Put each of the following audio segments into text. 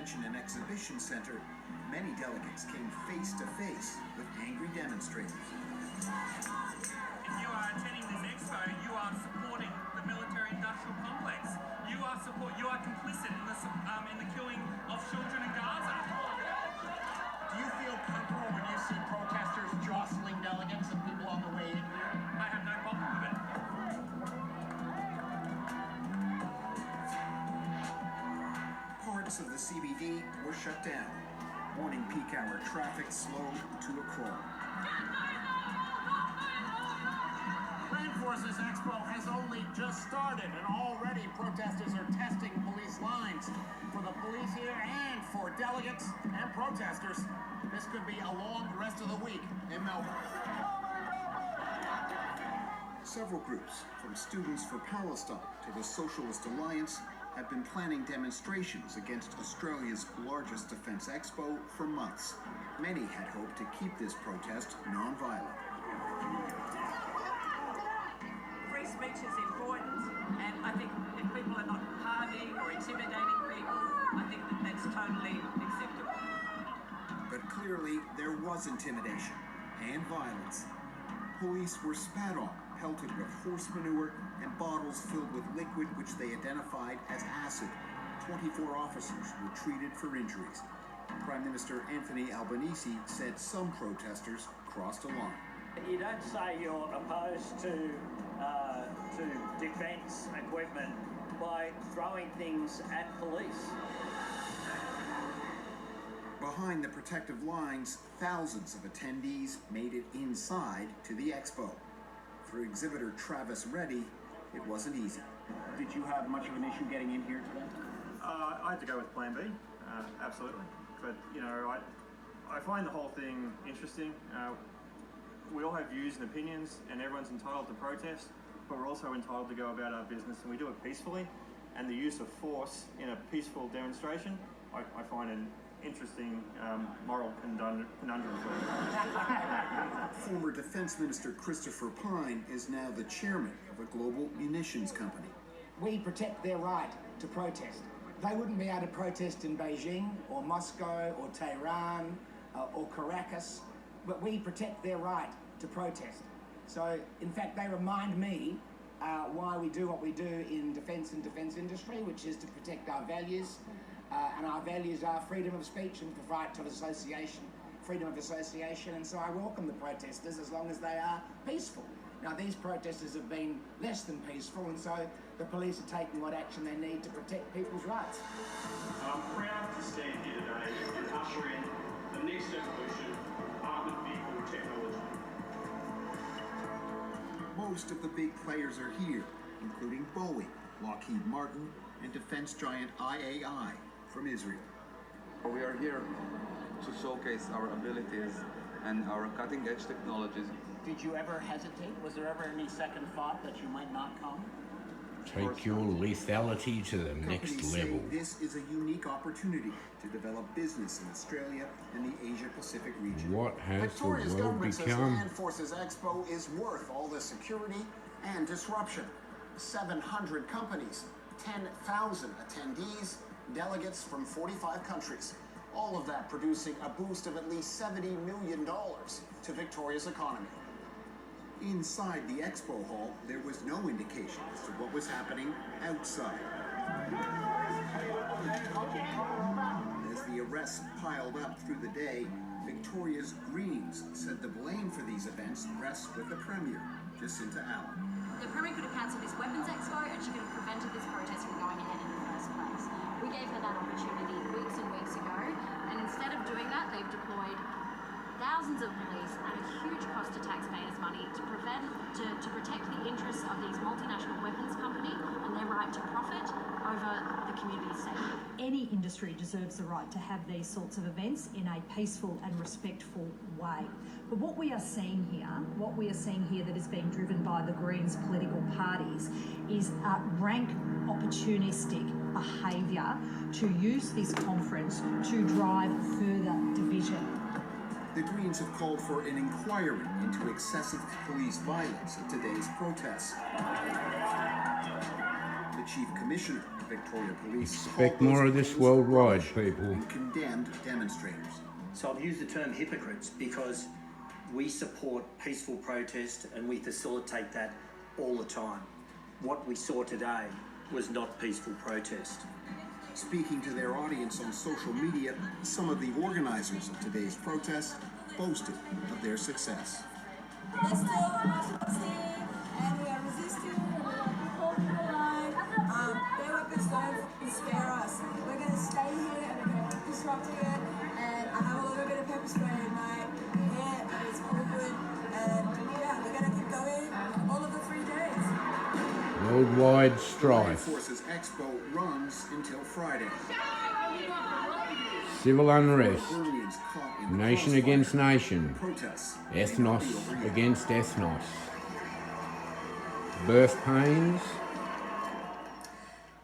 Convention and Exhibition Center, many delegates came face to face with angry demonstrators. If you are attending this expo, you are supporting the military-industrial complex. You are complicit in the killing of children in Gaza. Do you feel comfortable when you see protesters jostling delegates and people on the way in here? I have no problem with it. Parts of the CBD were shut down. Morning peak hour traffic slowed to a crawl. Forces Expo has only just started, and already protesters are testing police lines. For the police here and for delegates and protesters, this could be a long rest of the week in Melbourne. Several groups, from Students for Palestine to the Socialist Alliance, have been planning demonstrations against Australia's largest defence expo for months. Many had hoped to keep this protest non-violent. Free speech is important, and I think if people are not harming or intimidating people, I think that's totally acceptable. But clearly, there was intimidation and violence. Police were spat on, pelted with horse manure, and bottles filled with liquid which they identified as acid. 24 officers were treated for injuries. Prime Minister Anthony Albanese said some protesters crossed a line. You don't say you're opposed to defence equipment by throwing things at police. Behind the protective lines, thousands of attendees made it inside to the expo. For exhibitor Travis Reddy, it wasn't easy. Did you have much of an issue getting in here today? I had to go with Plan B, absolutely. But, you know, I find the whole thing interesting. We all have views and opinions, and everyone's entitled to protest, but we're also entitled to go about our business, and we do it peacefully. And the use of force in a peaceful demonstration, I find an interesting moral conundrum for me. Former Defense Minister Christopher Pyne is now the chairman of a global munitions company. We protect their right to protest. They wouldn't be able to protest in Beijing or Moscow or Tehran or Caracas, but we protect their right to protest. So, in fact, they remind me why we do what we do in defence and defence industry, which is to protect our values. And our values are freedom of speech and the right to association, freedom of association. And so I welcome the protesters as long as they are peaceful. Now, these protesters have been less than peaceful, and so the police are taking what action they need to protect people's rights. I'm proud to stand here today and usher in the next evolution of armoured vehicle technology. Most of the big players are here, including Boeing, Lockheed Martin, and defense giant IAI from Israel. We are here to showcase our abilities and our cutting-edge technologies. Did you ever hesitate? Was there ever any second thought that you might not come? Take your lethality to the next Companies level. say this is a unique opportunity to develop business in Australia and the Asia-Pacific region. What has Victoria's the world government says become? Land Forces Expo is worth all the security and disruption. 700 companies, 10,000 attendees, delegates from 45 countries. All of that producing a boost of at least $70 million to Victoria's economy. Inside the expo hall, there was no indication as to what was happening outside. As the arrests piled up through the day, Victoria's Greens said the blame for these events rests with the Premier, Jacinta Allen. The Premier could have cancelled this weapons expo and she could have prevented this protest from going ahead in the first place. We gave her that opportunity weeks and weeks ago, and instead of doing that, they've deployed thousands of police at a huge cost to taxpayers' money to protect the interests of these multinational weapons company and their right to profit over the community's safety. Any industry deserves the right to have these sorts of events in a peaceful and respectful way. But what we are seeing here that is being driven by the Greens political parties is rank opportunistic behaviour to use this conference to drive further division. The Greens have called for an inquiry into excessive police violence at today's protests. The Chief Commissioner of Victoria Police Expect more of this worldwide, people. and condemned demonstrators. So I've used the term hypocrites because we support peaceful protest and we facilitate that all the time. What we saw today was not peaceful protest. Speaking to their audience on social media, some of the organizers of today's protest boasted of their success. We're still protesting and we are resisting. We are people alive. Their weapons don't scare us. We're going to stay here and we're going to keep disrupting it. And I have a little bit of pepper spray in my hair, but it's all good. And yeah, we're going to keep going all of the 3 days. Worldwide strife. Forces Expo runs until Friday. Civil unrest. Burmese caught in the Nation crossfire. against nation. Protests. Ethnos against ethnos. Birth pains.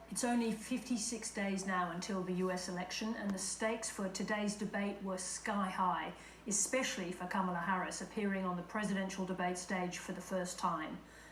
It's only 56 days now until the US election, and the stakes for today's debate were sky high, especially for Kamala Harris appearing on the presidential debate stage for the first time.